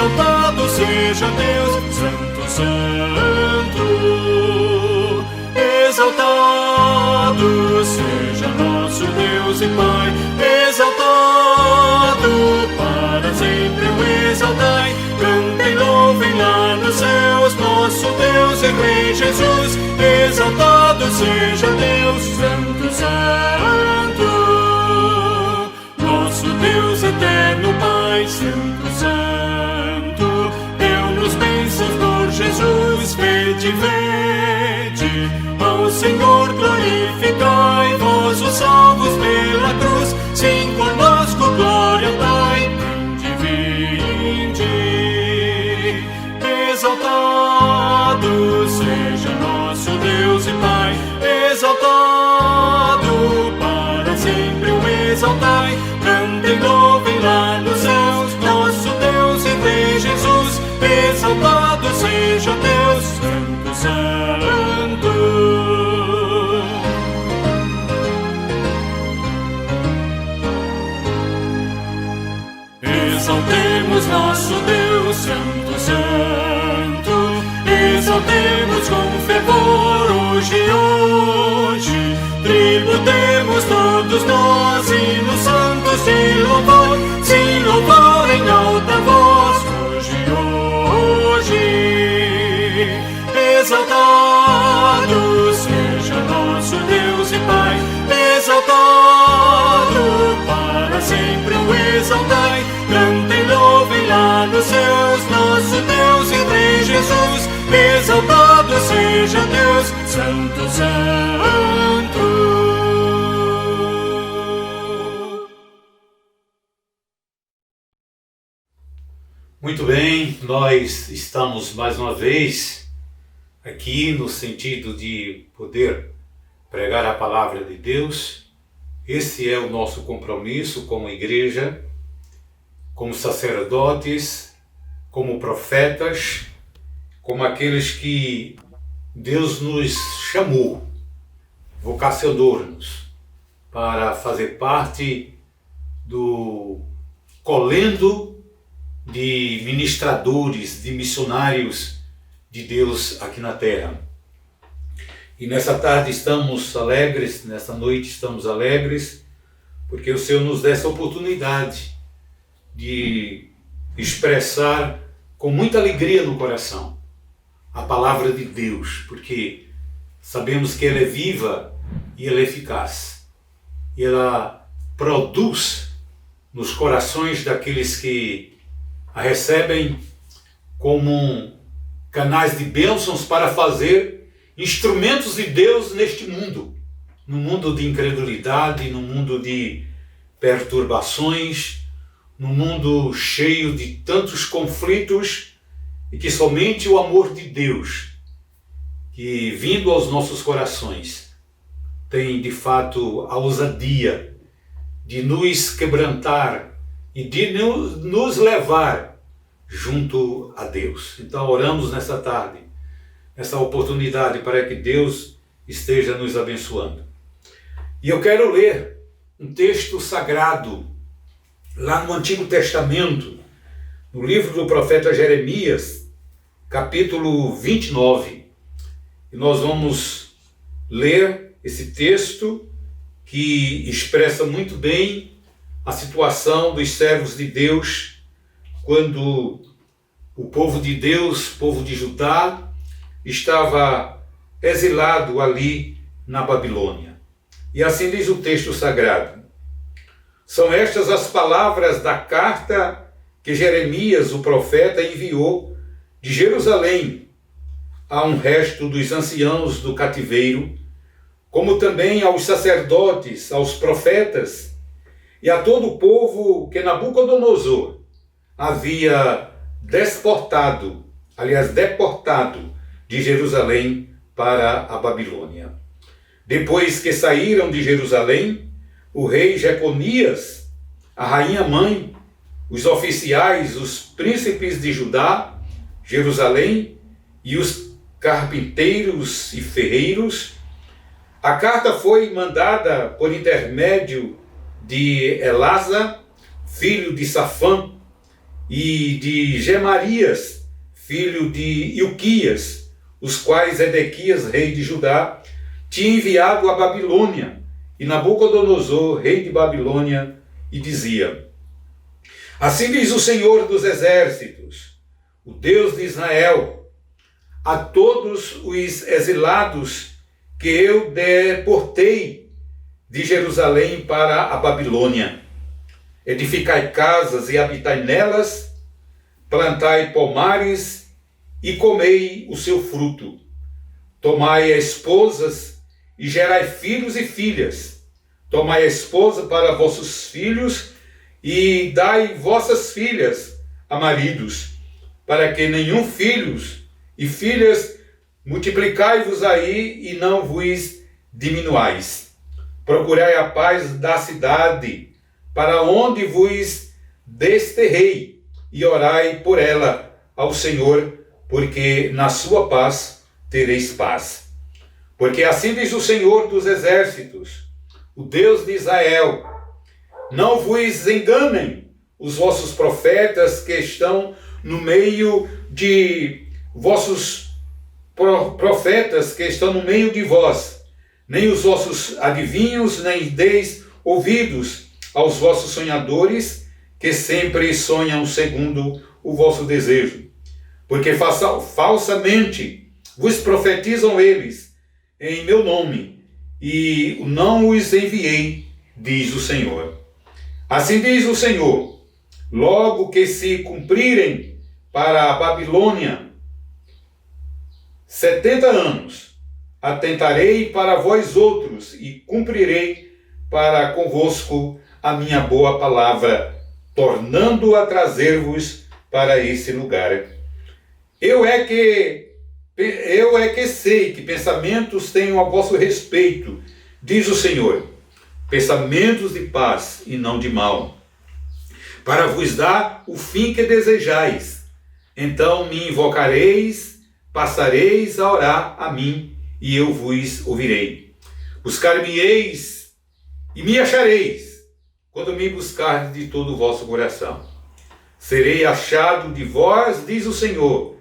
exaltado seja Deus, Santo, Santo. Exaltado seja nosso Deus e Pai, exaltado para sempre o exaltai. Cantem, louvem lá nos céus, nosso Deus e Rei Jesus. Exaltado seja Deus, Santo, Santo. Nosso Deus eterno Pai, Santo, Santo. Deu-nos bênçãos por Jesus, vede, vede. Ao Senhor glorificai, vós os salvos pela cruz. Sim, conosco glória dai, vinde, vinde. Exaltado seja nosso Deus e Pai, exaltado para sempre o exaltai. Cantem, louvem lá nos céus, nosso Deus e Rei Jesus. Exaltado seja Deus, Santo, Santo. Exaltemos nosso Deus, Santo, Santo. Exaltemos com fervor hoje, hoje. Tributemos todos nós hinos santos de louvor, sim, louvor em alta voz hoje, hoje. Exaltado seja nosso Deus e Pai, exaltado para sempre o exaltai. Cantem, louvem lá nos céus, nosso Deus e Rei Jesus. Exaltado seja Deus, Santo, Santo. Muito bem, nós estamos mais uma vez aqui no sentido de poder pregar a palavra de Deus. Esse é o nosso compromisso como igreja, como sacerdotes, como profetas, como aqueles que Deus nos chamou, vocacionou-nos para fazer parte do colendo de ministradores, de missionários de Deus aqui na terra. E nessa tarde estamos alegres, nessa noite estamos alegres, porque o Senhor nos dá essa oportunidade de expressar com muita alegria no coração a palavra de Deus, porque sabemos que ela é viva e ela é eficaz. E ela produz nos corações daqueles que a recebem como canais de bênçãos para fazer instrumentos de Deus neste mundo, no mundo de incredulidade, no mundo de perturbações, no mundo cheio de tantos conflitos, e que somente o amor de Deus, que vindo aos nossos corações, tem de fato a ousadia de nos quebrantar e de nos levar junto a Deus. Então oramos nessa tarde, essa oportunidade para que Deus esteja nos abençoando. E eu quero ler um texto sagrado lá no Antigo Testamento, no livro do profeta Jeremias, capítulo 29. E nós vamos ler esse texto que expressa muito bem a situação dos servos de Deus quando o povo de Deus, o povo de Judá, estava exilado ali na Babilônia. E assim diz o texto sagrado: são estas as palavras da carta que Jeremias, o profeta, enviou de Jerusalém a um resto dos anciãos do cativeiro, como também aos sacerdotes, aos profetas e a todo o povo que Nabucodonosor havia deportado de Jerusalém para a Babilônia. Depois que saíram de Jerusalém, o rei Jeconias, a rainha mãe, os oficiais, os príncipes de Judá, Jerusalém e os carpinteiros e ferreiros, a carta foi mandada por intermédio de Elasa, filho de Safã, e de Gemarias, filho de Ilquias, os quais Edequias, rei de Judá, tinha enviado à Babilônia, e Nabucodonosor, rei de Babilônia, e dizia: assim diz o Senhor dos exércitos, o Deus de Israel, a todos os exilados que eu deportei de Jerusalém para a Babilônia: edificai casas e habitai nelas, plantai pomares e comei o seu fruto. Tomai esposas e gerai filhos e filhas. Tomai a esposa para vossos filhos e dai vossas filhas a maridos, para que nenhum filhos e filhas multiplicai-vos aí e não vos diminuais. Procurai a paz da cidade, para onde vos desterrei, e orai por ela ao Senhor, porque na sua paz tereis paz. Porque assim diz o Senhor dos exércitos, o Deus de Israel: não vos enganem os vossos profetas que estão no meio de vossos profetas que estão no meio de vós, nem os vossos adivinhos, nem deis ouvidos aos vossos sonhadores, que sempre sonham segundo o vosso desejo. Porque falsamente vos profetizam eles em meu nome, e não os enviei, diz o Senhor. Assim diz o Senhor: logo que se cumprirem para a Babilônia 70 anos, atentarei para vós outros e cumprirei para convosco a minha boa palavra, tornando a trazer-vos para esse lugar. Eu é que sei que pensamentos tenho a vosso respeito, diz o Senhor, pensamentos de paz e não de mal, para vos dar o fim que desejais. Então me invocareis, passareis a orar a mim, e eu vos ouvirei. Buscar-me-eis e me achareis, quando me buscardes de todo o vosso coração. Serei achado de vós, diz o Senhor,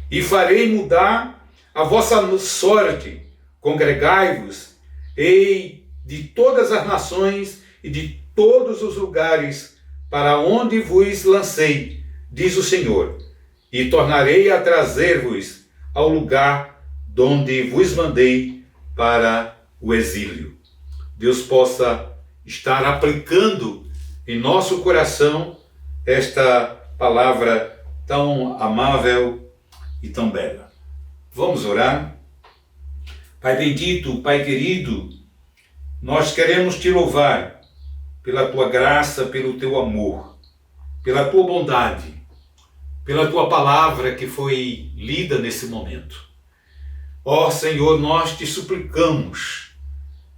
e farei mudar a vossa sorte. Congregai-vos, ei, de todas as nações e de todos os lugares para onde vos lancei, diz o Senhor, e tornarei a trazer-vos ao lugar donde vos mandei para o exílio. Deus possa estar aplicando em nosso coração esta palavra tão amável e tão bela. Vamos orar? Pai bendito, Pai querido, nós queremos te louvar pela tua graça, pelo teu amor, pela tua bondade, pela tua palavra que foi lida nesse momento. Ó Senhor, nós te suplicamos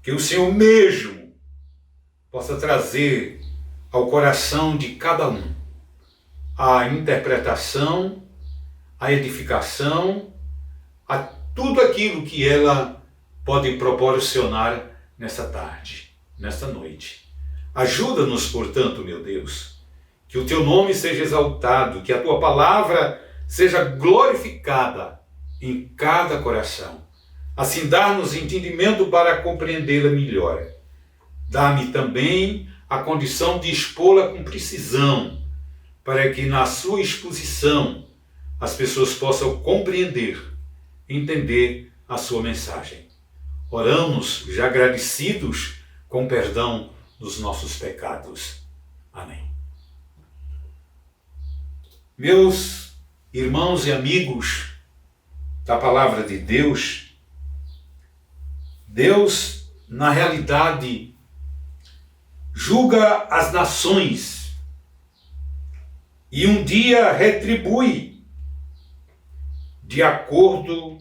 que o Senhor mesmo possa trazer ao coração de cada um a interpretação, a edificação, a tudo aquilo que ela pode proporcionar nessa tarde, nesta noite. Ajuda-nos, portanto, meu Deus, que o teu nome seja exaltado, que a tua palavra seja glorificada em cada coração. Assim, dá-nos entendimento para compreendê-la melhor. Dá-me também a condição de expô-la com precisão, para que na sua exposição as pessoas possam compreender, entender a sua mensagem. Oramos já agradecidos com perdão dos nossos pecados. Amém. Meus irmãos e amigos da palavra de Deus, Deus, na realidade, julga as nações e um dia retribui de acordo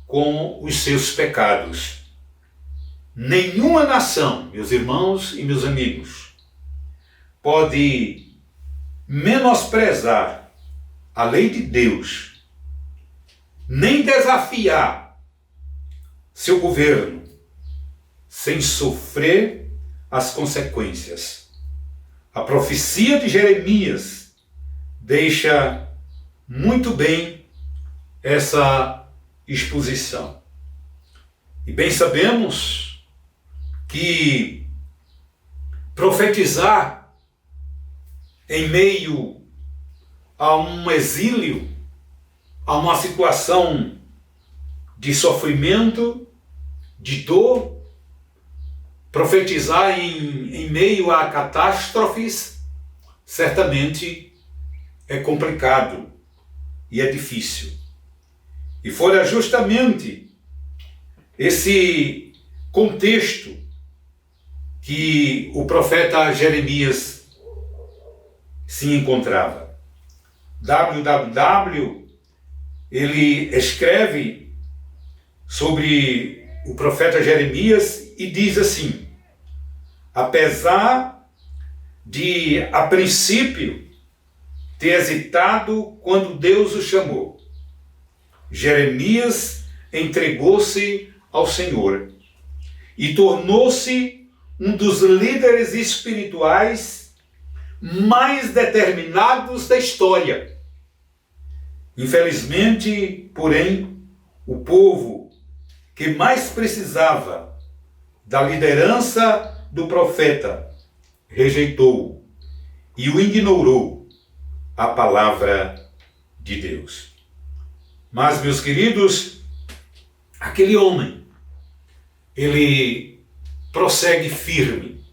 com os seus pecados. Nenhuma nação, meus irmãos e meus amigos, pode menosprezar a lei de Deus, nem desafiar seu governo sem sofrer as consequências. A profecia de Jeremias deixa muito bem essa exposição. E bem sabemos que profetizar em meio a um exílio, a uma situação de sofrimento, de dor, profetizar em meio a catástrofes, certamente é complicado e é difícil. E fora justamente esse contexto que o profeta Jeremias se encontrava. Ele escreve sobre o profeta Jeremias e diz assim: apesar de, a princípio, ter hesitado quando Deus o chamou, Jeremias entregou-se ao Senhor e tornou-se um dos líderes espirituais mais determinados da história. Infelizmente, porém, o povo que mais precisava da liderança do profeta rejeitou e o ignorou a palavra de Deus. Mas, meus queridos, aquele homem, ele prossegue firme,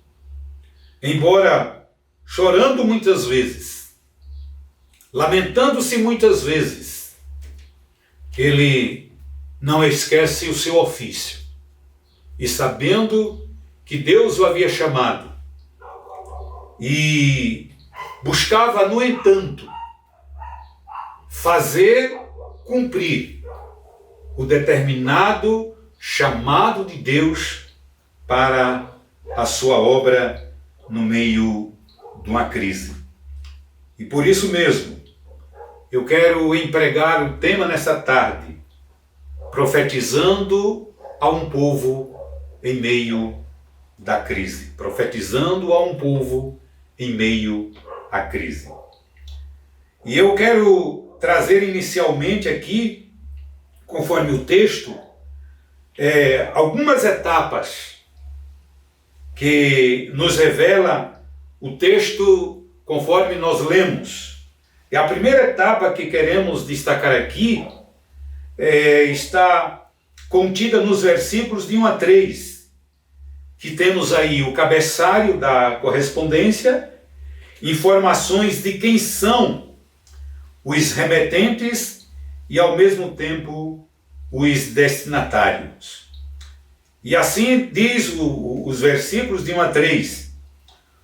embora chorando muitas vezes, lamentando-se muitas vezes, ele não esquece o seu ofício, e sabendo que Deus o havia chamado, e buscava, no entanto, fazer cumprir o determinado chamado de Deus para a sua obra no meio de uma crise. E por isso mesmo, eu quero empregar o tema nessa tarde, profetizando a um povo em meio da crise. Profetizando a um povo em meio à crise. E eu quero trazer inicialmente aqui, conforme o texto, algumas etapas que nos revela o texto conforme nós lemos. E a primeira etapa que queremos destacar aqui está contida nos versículos de 1 a 3, que temos aí o cabeçalho da correspondência, informações de quem são os remetentes e, ao mesmo tempo, os destinatários. E assim diz os versículos de 1 a 3.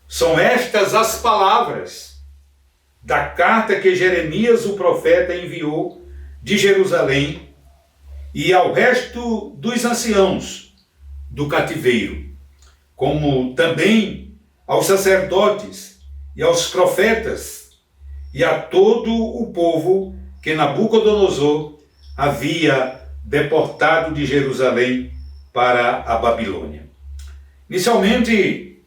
São estas as palavras da carta que Jeremias, o profeta, enviou de Jerusalém e ao resto dos anciãos do cativeiro, como também aos sacerdotes e aos profetas e a todo o povo que Nabucodonosor havia deportado de Jerusalém para a Babilônia. Inicialmente,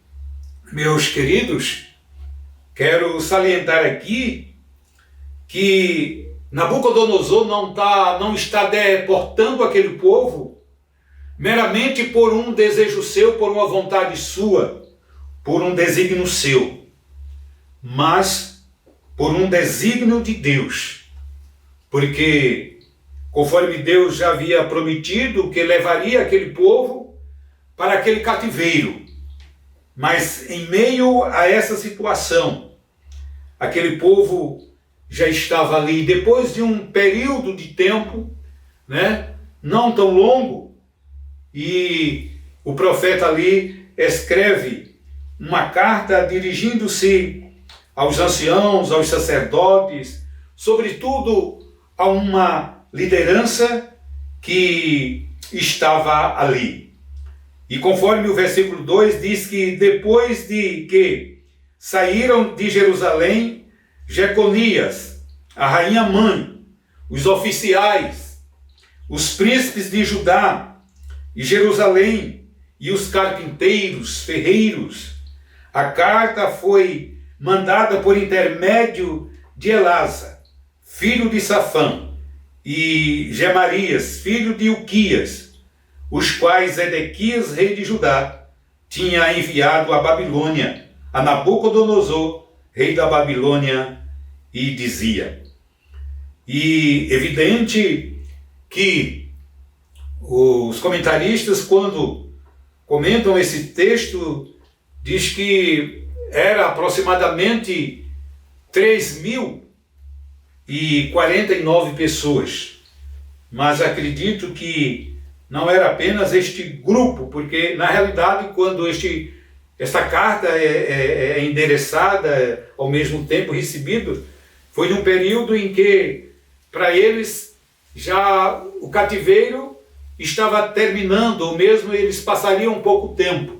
meus queridos, quero salientar aqui que Nabucodonosor não está deportando aquele povo meramente por um desejo seu, por uma vontade sua, por um desígnio seu, mas por um desígnio de Deus, porque conforme Deus já havia prometido que levaria aquele povo para aquele cativeiro, mas em meio a essa situação, aquele povo já estava ali, depois de um período de tempo, não tão longo, e o profeta ali escreve uma carta dirigindo-se aos anciãos, aos sacerdotes, sobretudo a uma liderança que estava ali. E conforme o versículo 2 diz que depois de que saíram de Jerusalém, Jeconias, a rainha mãe, os oficiais, os príncipes de Judá e Jerusalém e os carpinteiros, ferreiros, a carta foi mandada por intermédio de Elasa, filho de Safã, e Gemarias, filho de Uquias, os quais Edequias, rei de Judá, tinha enviado à Babilônia, a Nabucodonosor, rei da Babilônia, e dizia. E evidente que os comentaristas, quando comentam esse texto, diz que era aproximadamente 3.049 pessoas. Mas acredito que não era apenas este grupo, porque na realidade quando esta carta é endereçada, ao mesmo tempo recebida, foi num período em que, para eles, já o cativeiro estava terminando, ou mesmo eles passariam pouco tempo.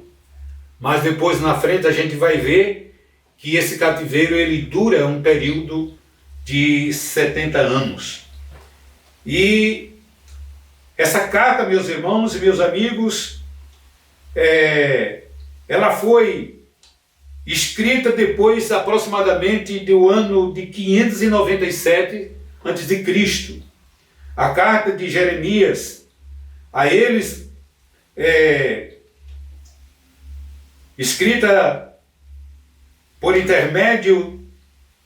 Mas depois, na frente, a gente vai ver que esse cativeiro ele dura um período de 70 anos. E essa carta, meus irmãos e meus amigos, ela foi escrita depois aproximadamente do ano de 597 a.C. A carta de Jeremias a eles escrita por intermédio,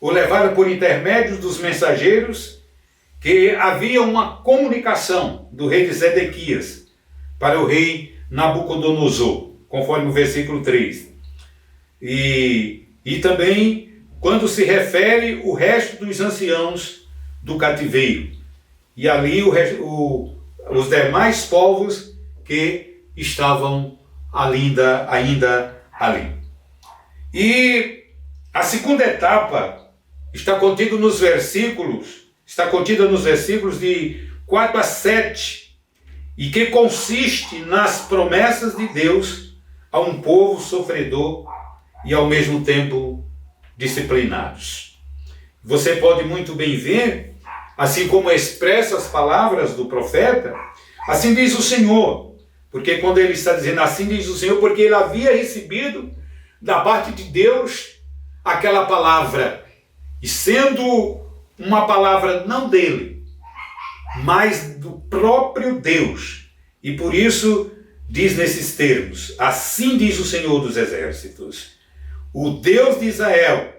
ou levada por intermédio dos mensageiros, que havia uma comunicação do rei de Zedequias para o rei Nabucodonosor, conforme o versículo 3. E também quando se refere o resto dos anciãos do cativeiro, e ali os demais povos que estavam ainda ali. E a segunda etapa está contida nos versículos de 4 a 7, e que consiste nas promessas de Deus a um povo sofredor e ao mesmo tempo disciplinados. Você pode muito bem ver, assim como expressa as palavras do profeta, assim diz o Senhor, porque quando ele está dizendo assim diz o Senhor, porque ele havia recebido da parte de Deus aquela palavra, e sendo uma palavra não dele, mas do próprio Deus, e por isso diz nesses termos: assim diz o Senhor dos Exércitos, o Deus de Israel,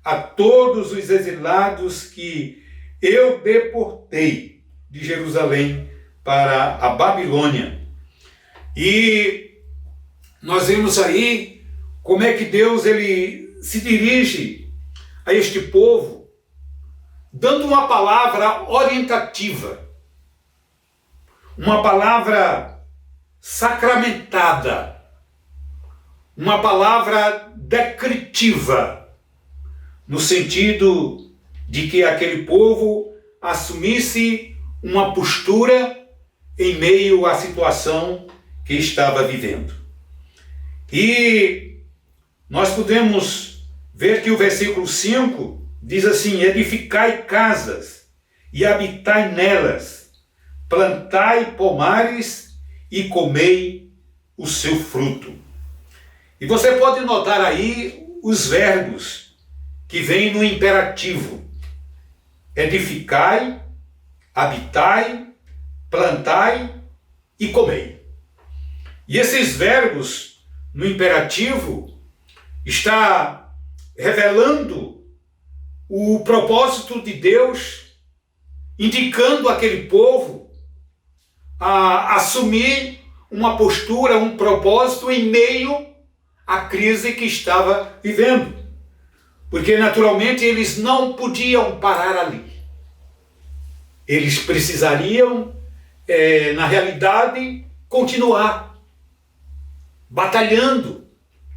a todos os exilados que eu deportei de Jerusalém para a Babilônia. E nós vemos aí como é que Deus ele se dirige a este povo, dando uma palavra orientativa, uma palavra sacramentada, uma palavra decretiva, no sentido de que aquele povo assumisse uma postura em meio à situação que estava vivendo. E nós podemos ver que o versículo 5 diz assim: edificai casas e habitai nelas, plantai pomares e comei o seu fruto. E você pode notar aí os verbos que vêm no imperativo: edificai, habitai, plantai e comei. E esses verbos no imperativo está revelando o propósito de Deus, indicando aquele povo a assumir uma postura, um propósito em meio à crise que estava vivendo. Porque naturalmente eles não podiam parar ali. Eles precisariam, na realidade, continuar batalhando,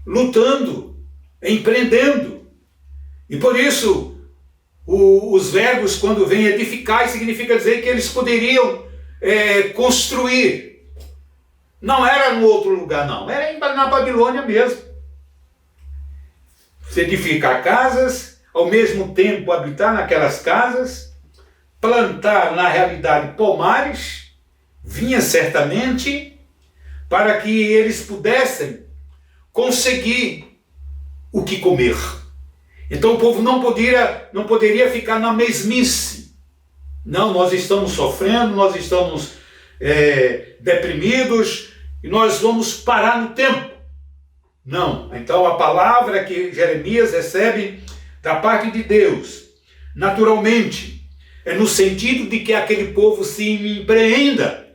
lutando, empreendendo. E por isso, os verbos, quando vêm edificar, significa dizer que eles poderiam construir. Não era no outro lugar, não. Era na Babilônia mesmo. Se edificar casas, ao mesmo tempo habitar naquelas casas, plantar, na realidade, pomares, vinha certamente para que eles pudessem conseguir o que comer. Então o povo não poderia ficar na mesmice. Não, nós estamos sofrendo, nós estamos deprimidos e nós vamos parar no tempo. Não, então a palavra que Jeremias recebe da parte de Deus, naturalmente, é no sentido de que aquele povo se empreenda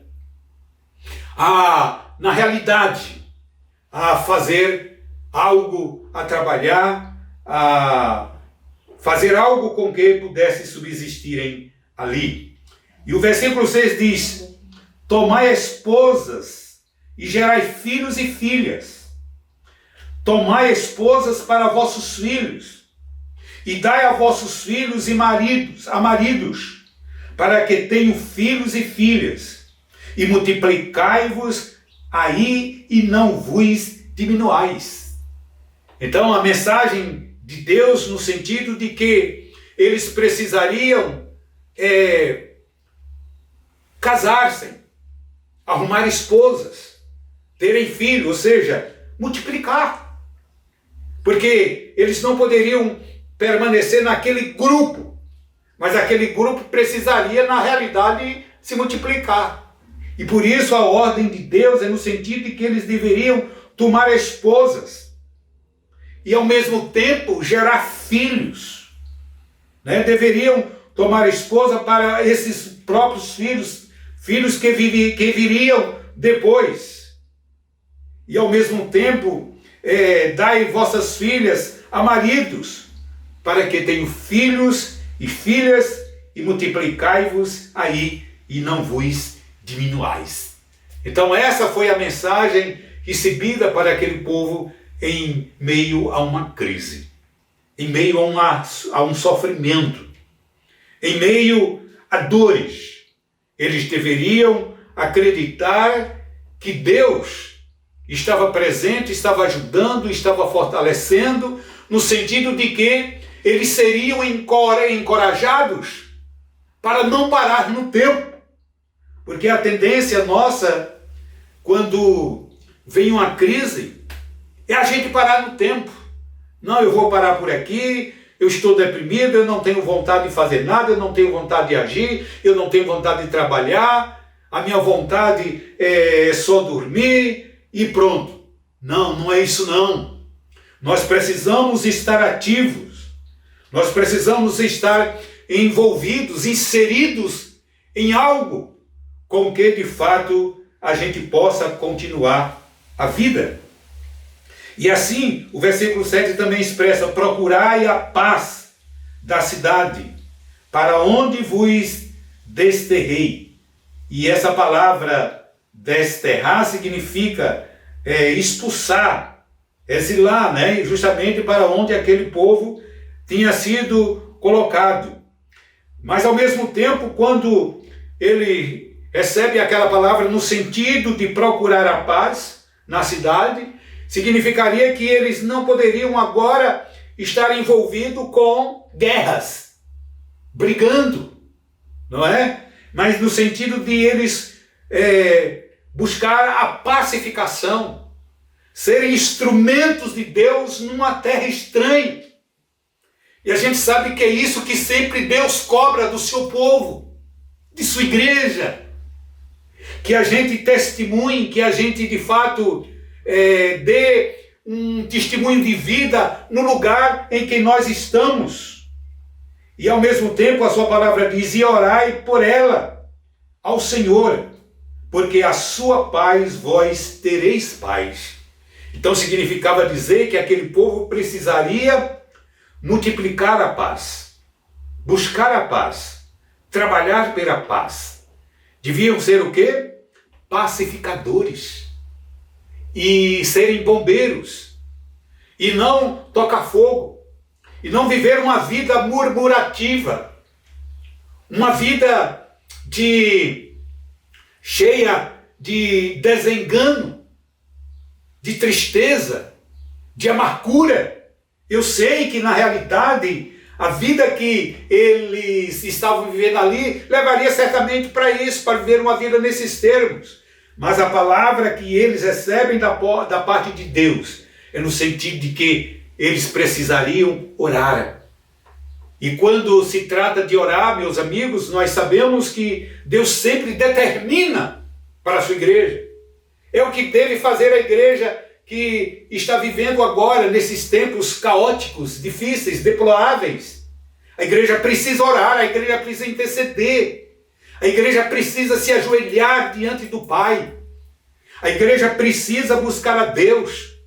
na realidade, a fazer algo, a trabalhar, a fazer algo com que pudesse subsistirem ali. E o versículo 6 diz: tomai esposas e gerai filhos e filhas. Tomai esposas para vossos filhos, e dai a vossos filhos e maridos, para que tenham filhos e filhas, e multiplicai-vos aí e não vos diminuais. Então a mensagem de Deus no sentido de que eles precisariam casar-se, arrumar esposas, terem filhos, ou seja, multiplicar. Porque eles não poderiam permanecer naquele grupo, mas aquele grupo precisaria, na realidade, se multiplicar. E por isso a ordem de Deus é no sentido de que eles deveriam tomar esposas e ao mesmo tempo gerar filhos, né? Deveriam tomar esposa para esses próprios filhos que viriam depois. E ao mesmo tempo dai vossas filhas a maridos, para que tenham filhos e filhas, e multiplicai-vos aí e não vos diminuais. Então essa foi a mensagem recebida para aquele povo em meio a uma crise, em meio a um sofrimento, em meio a dores. Eles deveriam acreditar que Deus estava presente, estava ajudando, estava fortalecendo, no sentido de que eles seriam encorajados para não parar no tempo. Porque a tendência nossa, quando vem uma crise, é a gente parar no tempo. Não, eu vou parar por aqui, eu estou deprimido, eu não tenho vontade de fazer nada, eu não tenho vontade de agir, eu não tenho vontade de trabalhar, a minha vontade é só dormir e pronto. Não, não é isso não. Nós precisamos estar ativos, nós precisamos estar envolvidos, inseridos em algo com que de fato a gente possa continuar a vida. E assim, o versículo 7 também expressa: procurai a paz da cidade, para onde vos desterrei. E essa palavra desterrar significa expulsar, exilar, né? Justamente para onde aquele povo tinha sido colocado. Mas ao mesmo tempo, quando ele recebe aquela palavra no sentido de procurar a paz na cidade, significaria que eles não poderiam agora estar envolvidos com guerras, brigando, não é? Mas no sentido de eles buscar a pacificação, serem instrumentos de Deus numa terra estranha. E a gente sabe que é isso que sempre Deus cobra do seu povo, de sua igreja. Que a gente testemunhe, que a gente de fato dê um testemunho de vida no lugar em que nós estamos. E ao mesmo tempo a sua palavra diz: e orai por ela ao Senhor, porque a sua paz vós tereis paz. Então significava dizer que aquele povo precisaria multiplicar a paz, buscar a paz, trabalhar pela paz. Deviam ser o quê? Pacificadores. E serem bombeiros. E não tocar fogo. E não viver uma vida murmurativa. Uma vida cheia de desengano, de tristeza, de amargura. Eu sei que na realidade a vida que eles estavam vivendo ali levaria certamente para isso, para viver uma vida nesses termos. Mas a palavra que eles recebem da parte de Deus é no sentido de que eles precisariam orar. E quando se trata de orar, meus amigos, nós sabemos que Deus sempre determina para a sua igreja. É o que deve fazer a igreja que está vivendo agora, nesses tempos caóticos, difíceis, deploráveis. A igreja precisa orar, a igreja precisa interceder. A igreja precisa se ajoelhar diante do Pai. A igreja precisa buscar a Deus,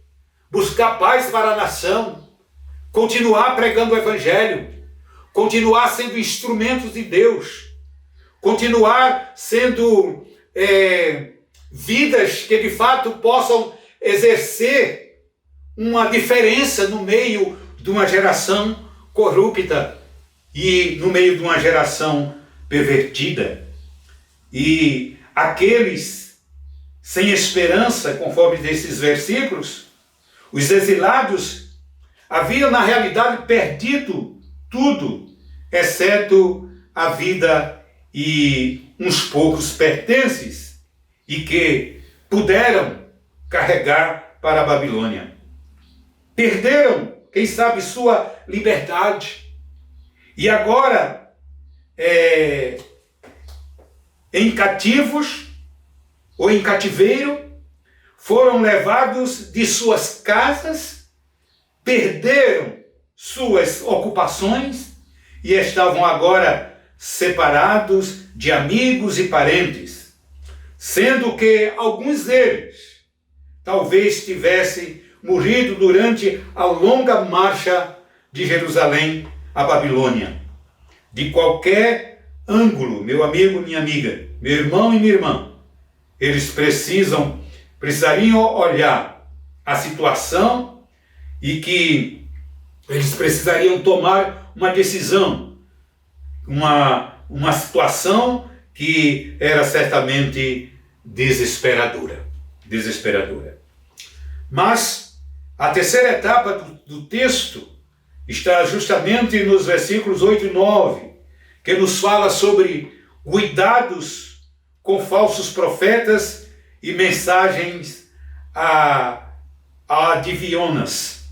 buscar paz para a nação, continuar pregando o Evangelho, continuar sendo instrumentos de Deus, continuar sendo vidas que de fato possam exercer uma diferença no meio de uma geração corrupta e no meio de uma geração pervertida. E aqueles sem esperança, conforme desses versículos, os exilados haviam na realidade perdido tudo, exceto a vida e uns poucos pertences, e que puderam carregar para a Babilônia. Perderam, quem sabe, sua liberdade. E agora, em cativos ou em cativeiro, foram levados de suas casas, perderam suas ocupações e estavam agora separados de amigos e parentes, sendo que alguns deles talvez tivessem morrido durante a longa marcha de Jerusalém à Babilônia. De qualquer ângulo, meu amigo, minha amiga, meu irmão e minha irmã, eles precisariam olhar a situação e que eles precisariam tomar uma decisão, uma situação que era certamente desesperadora. Mas a terceira etapa do texto está justamente nos versículos 8 e 9, que nos fala sobre cuidados com falsos profetas e mensagens adivinhonas.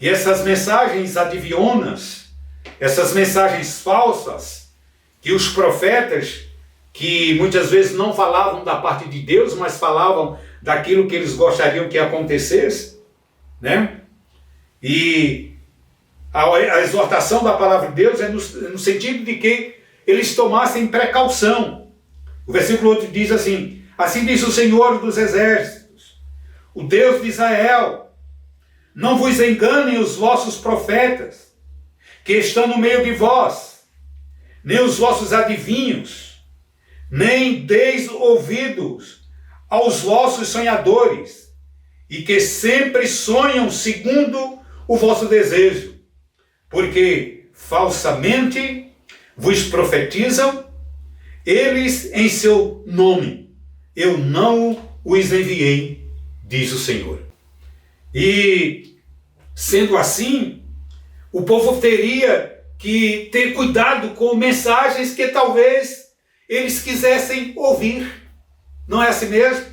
E essas mensagens adivinhonas, essas mensagens falsas, que os profetas, que muitas vezes não falavam da parte de Deus, mas falavam daquilo que eles gostariam que acontecesse, né? E a exortação da palavra de Deus é no sentido de que eles tomassem precaução. O versículo 8 diz assim: assim diz o Senhor dos Exércitos, o Deus de Israel, não vos enganem os vossos profetas, que estão no meio de vós, nem os vossos adivinhos, nem deis ouvidos aos vossos sonhadores, e que sempre sonham segundo o vosso desejo, porque falsamente vos profetizam, eles em seu nome. Eu não os enviei, diz o Senhor. E, sendo assim, o povo teria que ter cuidado com mensagens que talvez eles quisessem ouvir. Não é assim mesmo?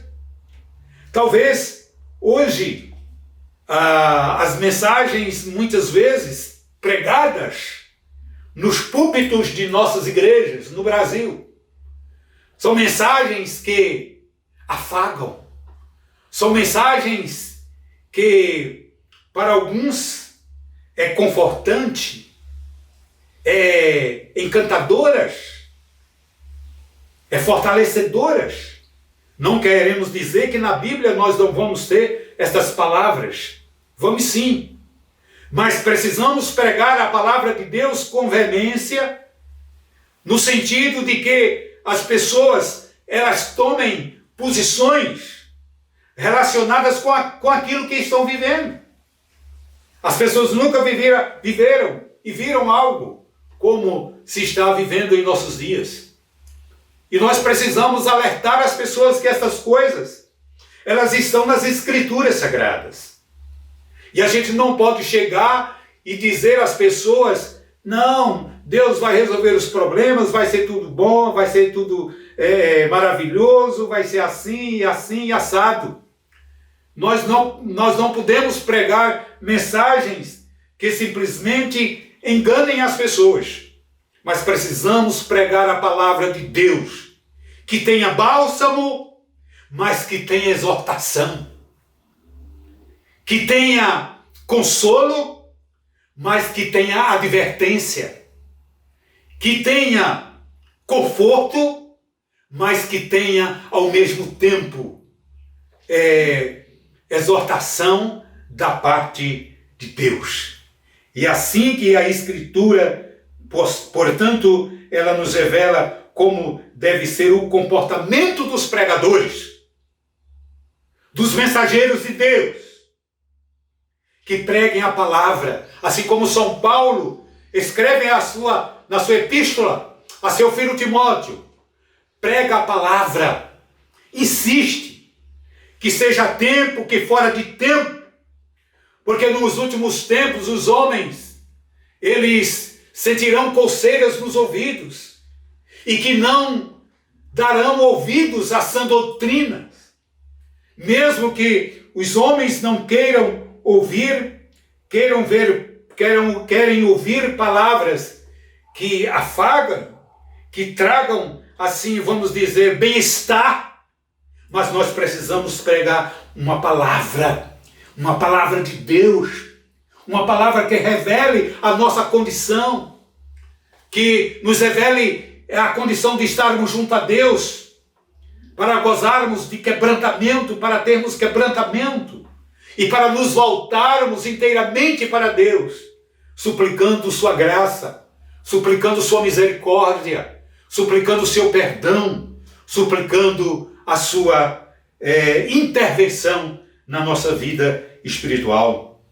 Talvez hoje as mensagens muitas vezes pregadas nos púlpitos de nossas igrejas no Brasil são mensagens que afagam, são mensagens que para alguns é confortante, é encantadoras, é fortalecedoras. Não queremos dizer que na Bíblia nós não vamos ter estas palavras. Vamos sim. Mas precisamos pregar a palavra de Deus com veemência, no sentido de que as pessoas elas tomem posições relacionadas com aquilo que estão vivendo. As pessoas nunca viveram e viram algo como se está vivendo em nossos dias. E nós precisamos alertar as pessoas que essas coisas, elas estão nas Escrituras Sagradas. E a gente não pode chegar e dizer às pessoas, não, Deus vai resolver os problemas, vai ser tudo bom, vai ser tudo maravilhoso, vai ser assim, assim e assado. Nós não podemos pregar mensagens que simplesmente enganem as pessoas, mas precisamos pregar a palavra de Deus, que tenha bálsamo, mas que tenha exortação, que tenha consolo, mas que tenha advertência, que tenha conforto, mas que tenha ao mesmo tempo exortação da parte de Deus. E assim que a Escritura, portanto, ela nos revela como deve ser o comportamento dos pregadores, dos mensageiros de Deus, que preguem a palavra, assim como São Paulo escreve na sua epístola a seu filho Timóteo, prega a palavra, insiste, que seja tempo, que fora de tempo, porque nos últimos tempos os homens, eles sentirão coceiras nos ouvidos, e que não darão ouvidos a sã doutrinas, mesmo que os homens não queiram ouvir, querem ouvir palavras que afagam, que tragam, assim, vamos dizer, bem-estar, mas nós precisamos pregar uma palavra de Deus, uma palavra que revele a nossa condição, que nos revele a condição de estarmos junto a Deus, para gozarmos de quebrantamento, para termos quebrantamento, e para nos voltarmos inteiramente para Deus, suplicando sua graça, suplicando sua misericórdia, suplicando o seu perdão, suplicando a sua intervenção na nossa vida espiritual.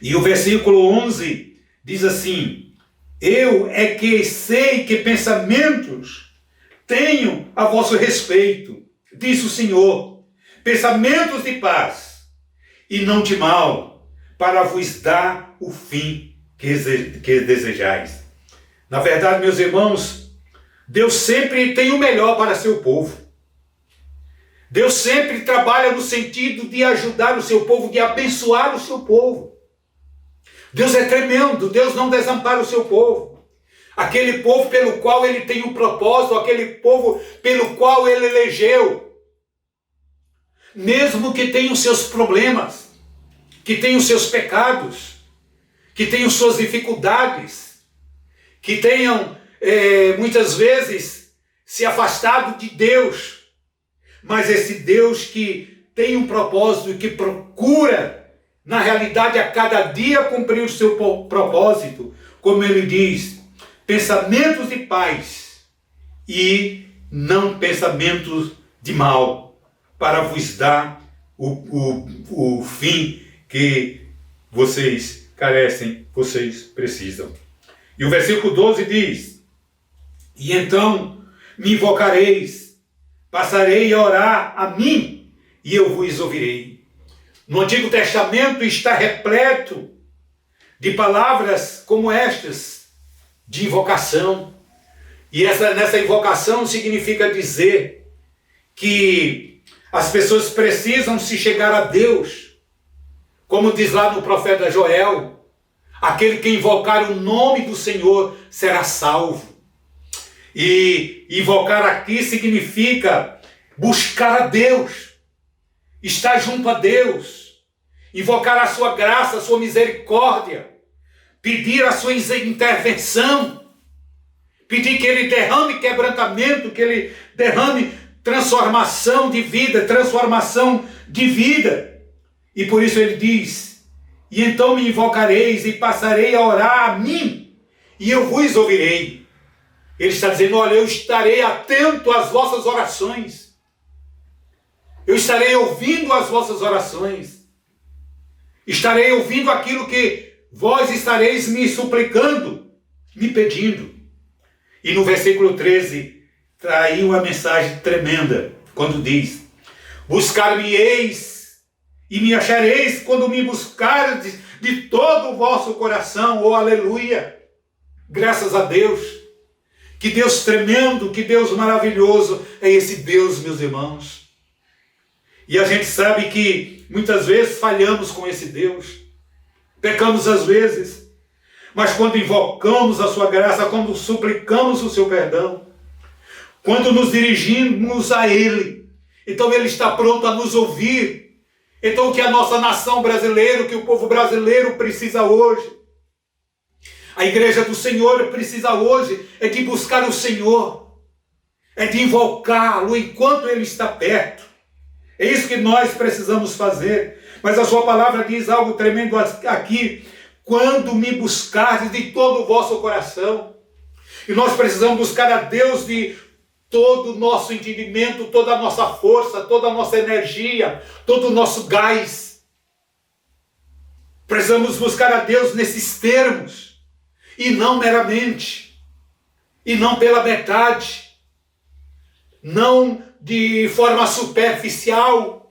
E o versículo 11 diz assim: eu é que sei que pensamentos tenho a vosso respeito, diz o Senhor, pensamentos de paz e não de mal, para vos dar o fim que desejais. Na verdade, meus irmãos, Deus sempre tem o melhor para seu povo. Deus sempre trabalha no sentido de ajudar o seu povo, de abençoar o seu povo. Deus é tremendo, Deus não desampara o seu povo. Aquele povo pelo qual ele tem um propósito, aquele povo pelo qual ele elegeu. Mesmo que tenham seus problemas, que tenham seus pecados, que tenham suas dificuldades, que tenham muitas vezes se afastado de Deus, mas esse Deus que tem um propósito e que procura, na realidade, a cada dia cumprir o seu propósito, como ele diz, pensamentos de paz e não pensamentos de mal, para vos dar o fim que vocês carecem, vocês precisam. E o versículo 12 diz: e então me invocareis, passarei a orar a mim, e eu vos ouvirei. No Antigo Testamento está repleto de palavras como estas, de invocação. E nessa invocação significa dizer que as pessoas precisam se chegar a Deus, como diz lá no profeta Joel: aquele que invocar o nome do Senhor será salvo. E invocar aqui significa buscar a Deus, estar junto a Deus, invocar a sua graça, a sua misericórdia, pedir a sua intervenção, pedir que ele derrame quebrantamento, que ele derrame transformação de vida, E por isso ele diz: e então me invocareis e passarei a orar a mim, e eu vos ouvirei. Ele está dizendo: olha, eu estarei atento às vossas orações. Eu estarei ouvindo as vossas orações. Estarei ouvindo aquilo que vós estareis me suplicando, me pedindo. E no versículo 13, está aí uma mensagem tremenda, quando diz: buscar-me-eis e me achareis quando me buscardes de todo o vosso coração. Oh, aleluia! Graças a Deus! Que Deus tremendo, que Deus maravilhoso é esse Deus, meus irmãos. E a gente sabe que muitas vezes falhamos com esse Deus. pecamos às vezes, mas quando invocamos a sua graça, quando suplicamos o seu perdão, quando nos dirigimos a Ele, então Ele está pronto a nos ouvir. Então o que a nossa nação brasileira, o que o povo brasileiro precisa hoje, a igreja do Senhor precisa hoje, é de buscar o Senhor, é de invocá-lo enquanto Ele está perto. É isso que nós precisamos fazer. Mas a sua palavra diz algo tremendo aqui: quando me buscardes de todo o vosso coração. E nós precisamos buscar a Deus de todo o nosso entendimento, toda a nossa força, toda a nossa energia, todo o nosso gás. Precisamos buscar a Deus nesses termos, e não meramente, e não pela metade, não de forma superficial,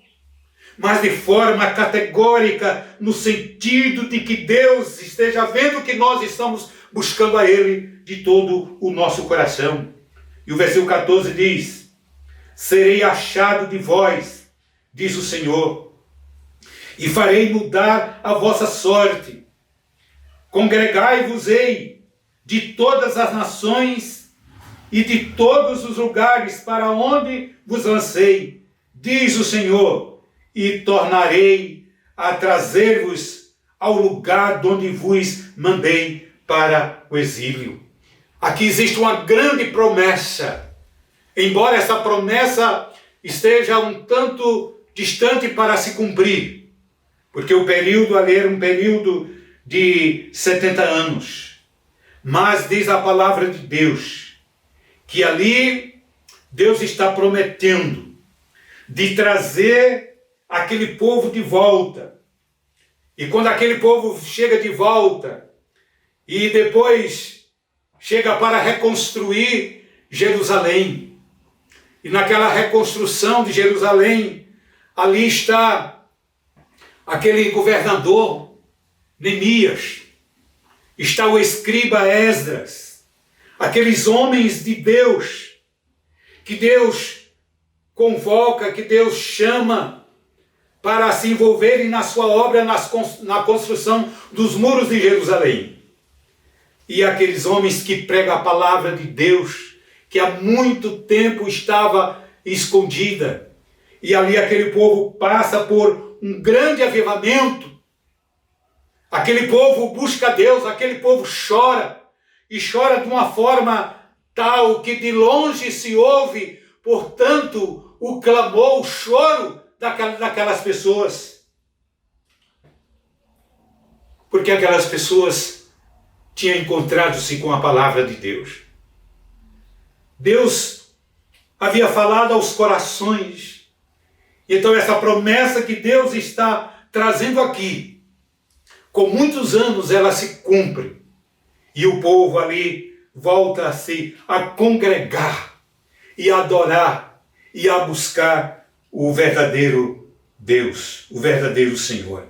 mas de forma categórica, no sentido de que Deus esteja vendo que nós estamos buscando a Ele de todo o nosso coração. E o versículo 14 diz: serei achado de vós, diz o Senhor, e farei mudar a vossa sorte. Congregai-vos-ei de todas as nações e de todos os lugares para onde vos lancei, diz o Senhor, e tornarei a trazer-vos ao lugar de onde vos mandei para o exílio. Aqui existe uma grande promessa, embora essa promessa esteja um tanto distante para se cumprir, porque o período ali era um período de 70 anos. Mas diz a palavra de Deus que ali Deus está prometendo de trazer aquele povo de volta. E quando aquele povo chega de volta e depois chega para reconstruir Jerusalém, e naquela reconstrução de Jerusalém, ali está aquele governador Neemias, está o escriba Esdras, aqueles homens de Deus, que Deus convoca, que Deus chama para se envolverem na sua obra, na construção dos muros de Jerusalém. E aqueles homens que pregam a palavra de Deus, que há muito tempo estava escondida, e ali aquele povo passa por um grande avivamento. Aquele povo busca Deus, aquele povo chora, e chora de uma forma tal que de longe se ouve, portanto, o clamor, o choro daquelas pessoas. Porque aquelas pessoas tinham encontrado-se com a palavra de Deus. Deus havia falado aos corações. Então essa promessa que Deus está trazendo aqui, com muitos anos ela se cumpre. E o povo ali volta-se a congregar e a adorar e a buscar o verdadeiro Deus, o verdadeiro Senhor.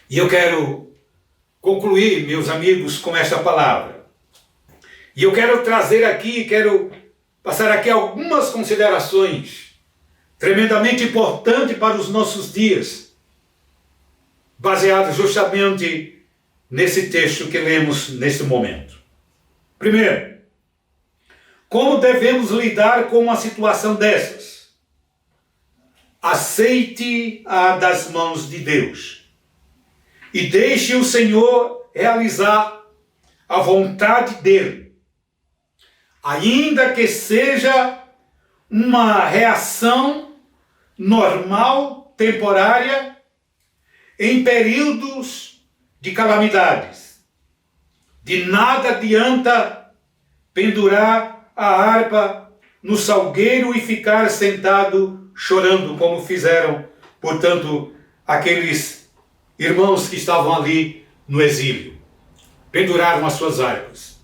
E eu quero concluir, meus amigos, com esta palavra. E eu quero trazer aqui, quero passar aqui algumas considerações tremendamente importantes para os nossos dias, baseadas justamente nesse texto que lemos neste momento. Primeiro, como devemos lidar com uma situação dessas? Aceite-a das mãos de Deus e deixe o Senhor realizar a vontade dele, ainda que seja uma reação normal, temporária, em períodos de calamidades. De nada adianta pendurar a harpa no salgueiro e ficar sentado chorando, como fizeram, portanto, aqueles irmãos que estavam ali no exílio. Penduraram as suas harpas.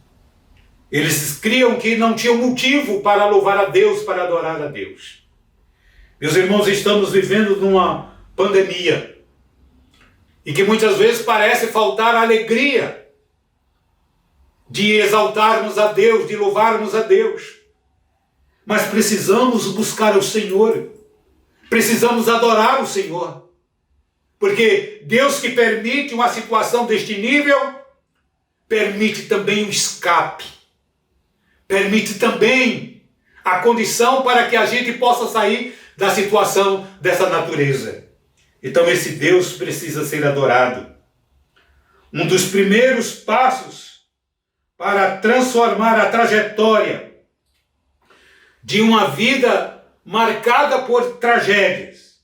Eles criam que não tinham motivo para louvar a Deus, para adorar a Deus. Meus irmãos, estamos vivendo numa pandemia e que muitas vezes parece faltar a alegria de exaltarmos a Deus, de louvarmos a Deus. Mas precisamos buscar o Senhor, precisamos adorar o Senhor. Porque Deus que permite uma situação deste nível, permite também o escape. Permite também a condição para que a gente possa sair da situação dessa natureza. Então esse Deus precisa ser adorado. Um dos primeiros passos para transformar a trajetória de uma vida marcada por tragédias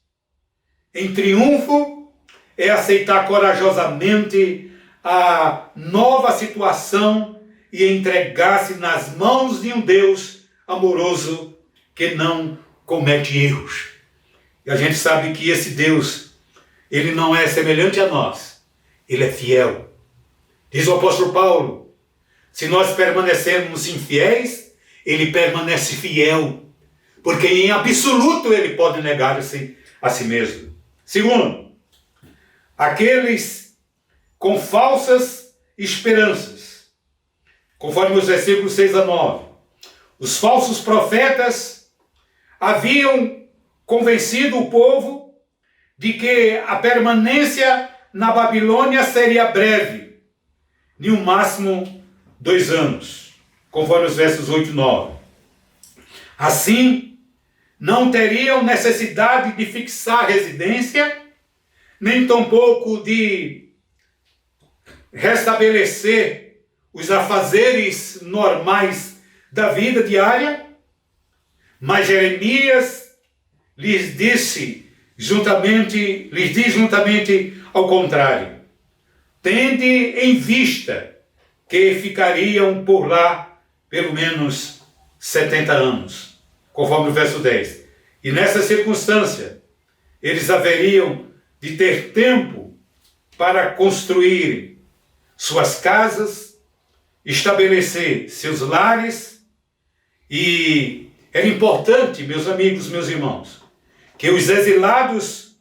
em triunfo é aceitar corajosamente a nova situação e entregar-se nas mãos de um Deus amoroso que não comete erros. E a gente sabe que esse Deus, ele não é semelhante a nós, ele é fiel. Diz o apóstolo Paulo, se nós permanecermos infiéis, ele permanece fiel, porque em absoluto ele pode negar-se a si mesmo. Segundo, aqueles com falsas esperanças, conforme os versículos 6 a 9. Os falsos profetas haviam convencido o povo de que a permanência na Babilônia seria breve, no máximo 2 anos, conforme os versos 8 e 9. Assim, não teriam necessidade de fixar residência, nem tampouco de restabelecer os afazeres normais da vida diária, mas Jeremias lhes diz juntamente ao contrário. Tende em vista que ficariam por lá pelo menos 70 anos, conforme o verso 10. E nessa circunstância, eles haveriam de ter tempo para construir suas casas, estabelecer seus lares, e era importante, meus amigos, meus irmãos, que os exilados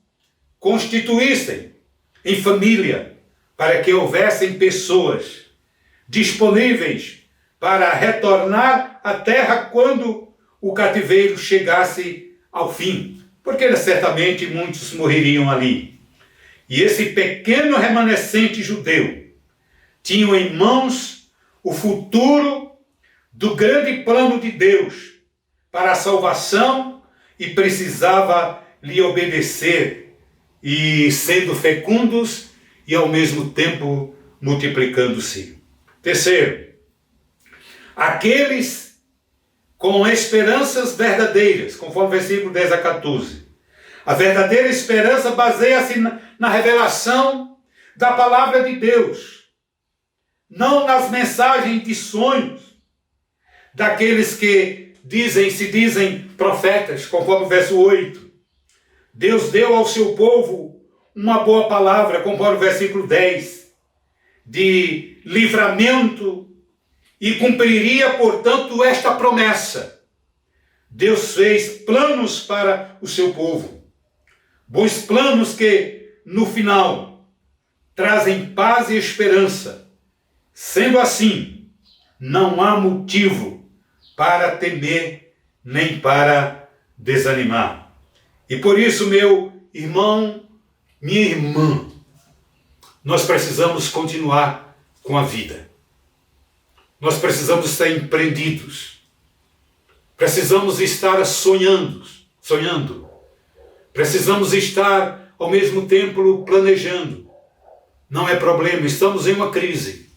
constituíssem em família, para que houvessem pessoas disponíveis para retornar à terra quando o cativeiro chegasse ao fim, porque certamente muitos morreriam ali. E esse pequeno remanescente judeu tinha em mãos o futuro do grande plano de Deus para a salvação e precisava lhe obedecer, e sendo fecundos e ao mesmo tempo multiplicando-se. Terceiro, aqueles com esperanças verdadeiras, conforme o versículo 10 a 14. A verdadeira esperança baseia-se na revelação da palavra de Deus, não nas mensagens de sonhos daqueles que se dizem profetas, conforme o verso 8. Deus deu ao seu povo uma boa palavra, conforme o versículo 10, de livramento, e cumpriria, portanto, esta promessa. Deus fez planos para o seu povo, bons planos que, no final, trazem paz e esperança. Sendo assim, não há motivo para temer nem para desanimar. E por isso, meu irmão, minha irmã, nós precisamos continuar com a vida. Nós precisamos ser empreendidos. Precisamos estar sonhando. Precisamos estar, ao mesmo tempo, planejando. Não é problema, estamos em uma crise.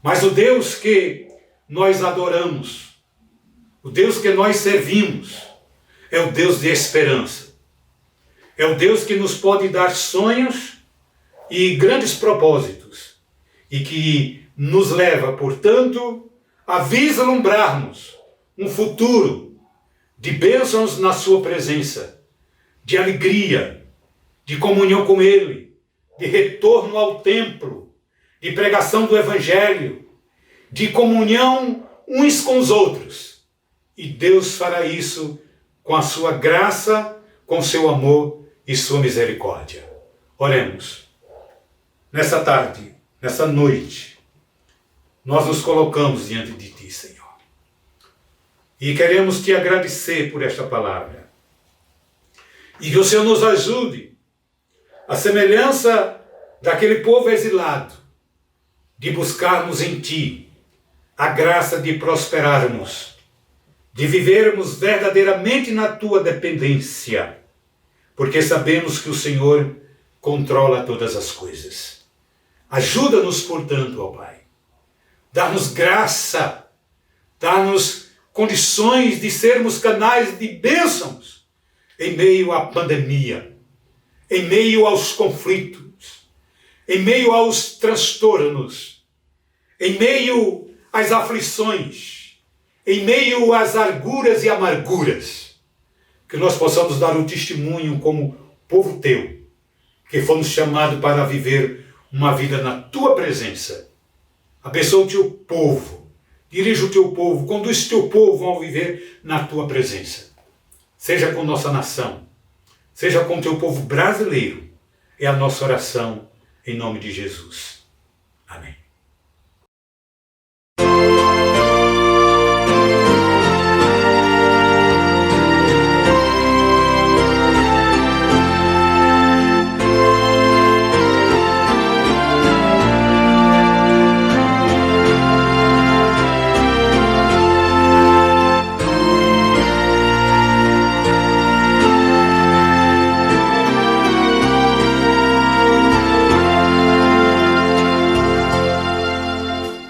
Mas o Deus que nós adoramos, o Deus que nós servimos, é o Deus de esperança. É o Deus que nos pode dar sonhos e grandes propósitos, e que nos leva, portanto, a vislumbrarmos um futuro de bênçãos na sua presença, de alegria, de comunhão com Ele, de retorno ao templo, de pregação do Evangelho, de comunhão uns com os outros. E Deus fará isso com a sua graça, com seu amor e sua misericórdia. Oremos. Nessa tarde, nessa noite, nós nos colocamos diante de Ti, Senhor. E queremos Te agradecer por esta palavra. E que o Senhor nos ajude a semelhança daquele povo exilado, de buscarmos em Ti a graça de prosperarmos, de vivermos verdadeiramente na Tua dependência, porque sabemos que o Senhor controla todas as coisas. Ajuda-nos, portanto, ó Pai. Dá-nos graça, dá-nos condições de sermos canais de bênçãos em meio à pandemia, em meio aos conflitos, em meio aos transtornos, em meio às aflições, em meio às arguras e amarguras, que nós possamos dar um testemunho como povo Teu, que fomos chamados para viver uma vida na Tua presença. Abençoa o Teu povo, dirige o Teu povo, conduz o Teu povo a viver na Tua presença. Seja com nossa nação, seja com o Teu povo brasileiro, é a nossa oração em nome de Jesus. Amém.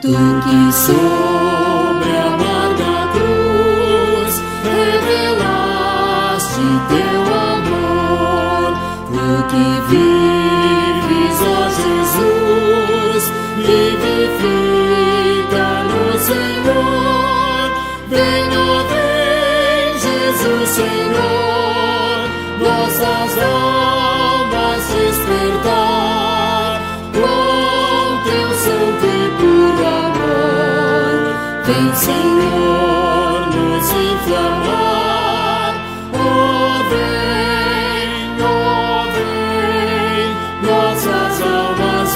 Tu que sobre a amarga cruz revelaste teu amor, tu que vives, ó Jesus, vivifica no Senhor. Vem, ó vem, Jesus Senhor, nossas almas despertar com teu santo e puro amor. Vem, Senhor, nos inflamar. Oh, vem, nossas almas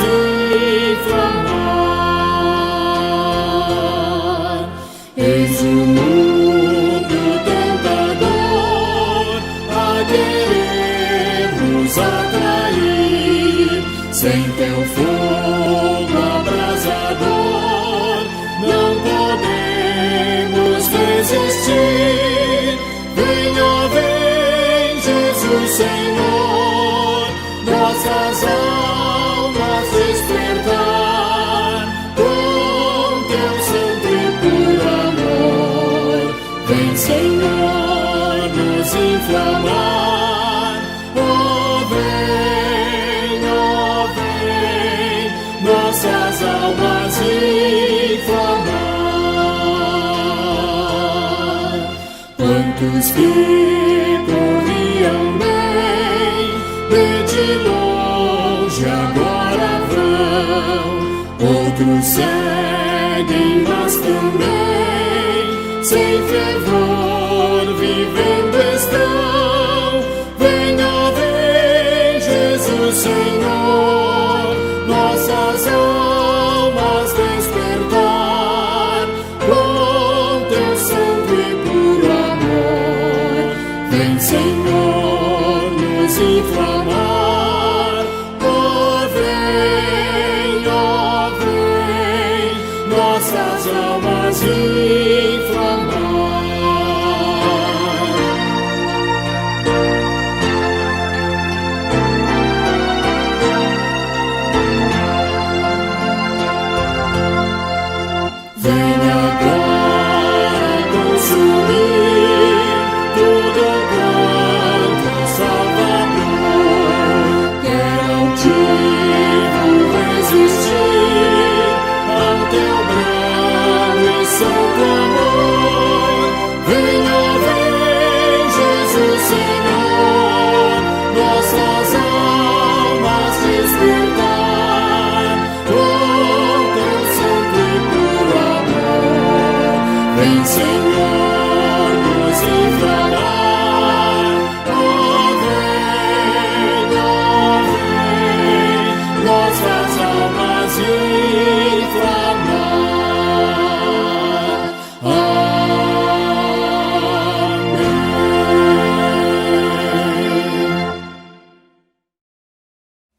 inflamar. Eis o mundo tentador a querer nos atrair, sem teu fogo abrasador não podemos resistir. Vem, ó vem, Jesus Senhor, nossas almas despertar com teu santo e puro amor. Vem, Senhor, nos inflamar. Oh, vem, nossas almas inflamar. Quantos que corriam bem, de longe agora vão, outros seguem, mas também sem fervor vivendo estão. Vem, ó vem, Jesus Senhor, nossas almas despertar com teu santo e puro amor. Vem, Senhor, nos inflamar. Oh, vem, nossas almas inflamar.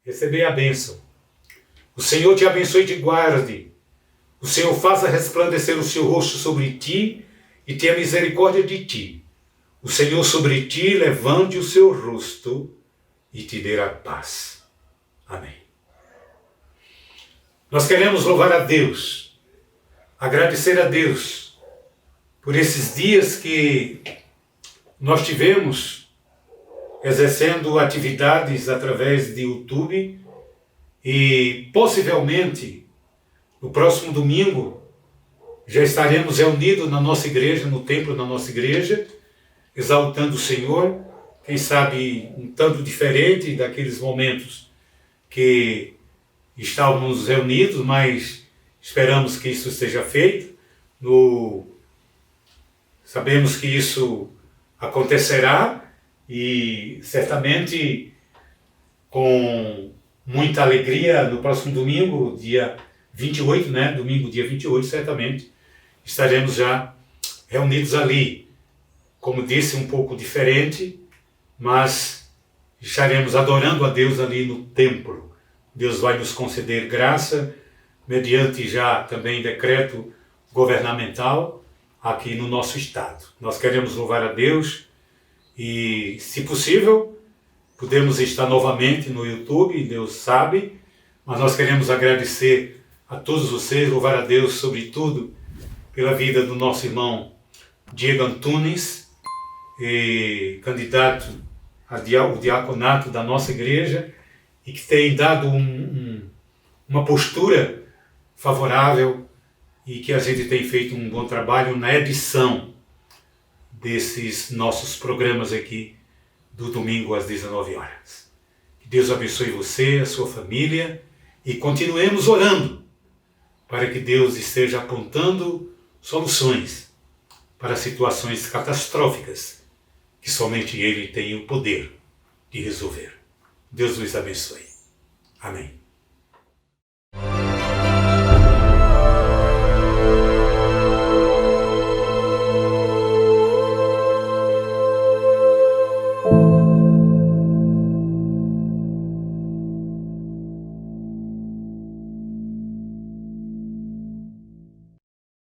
Recebei a bênção. O Senhor te abençoe e te guarde. O Senhor faça resplandecer o seu rosto sobre ti e tenha misericórdia de ti. O Senhor sobre ti levante o seu rosto e te dê a paz. Amém. Nós queremos louvar a Deus, agradecer a Deus por esses dias que nós tivemos exercendo atividades através de YouTube e possivelmente no próximo domingo já estaremos reunidos na nossa igreja, no templo da nossa igreja, exaltando o Senhor, quem sabe um tanto diferente daqueles momentos que estávamos reunidos, mas esperamos que isso seja feito. Sabemos que isso acontecerá e certamente com muita alegria no próximo domingo, dia 28, né? Domingo, dia 28, certamente estaremos já reunidos ali. Como disse, um pouco diferente, mas estaremos adorando a Deus ali no templo. Deus vai nos conceder graça, mediante já também decreto governamental aqui no nosso estado. Nós queremos louvar a Deus e, se possível, podemos estar novamente no YouTube, Deus sabe, mas nós queremos agradecer a todos vocês, louvar a Deus sobretudo pela vida do nosso irmão Diego Antunes, candidato ao diaconato da nossa igreja e que tem dado uma postura favorável e que a gente tem feito um bom trabalho na edição desses nossos programas aqui do domingo às 19 horas. Que Deus abençoe você, a sua família e continuemos orando para que Deus esteja apontando soluções para situações catastróficas que somente Ele tem o poder de resolver. Deus nos abençoe. Amém.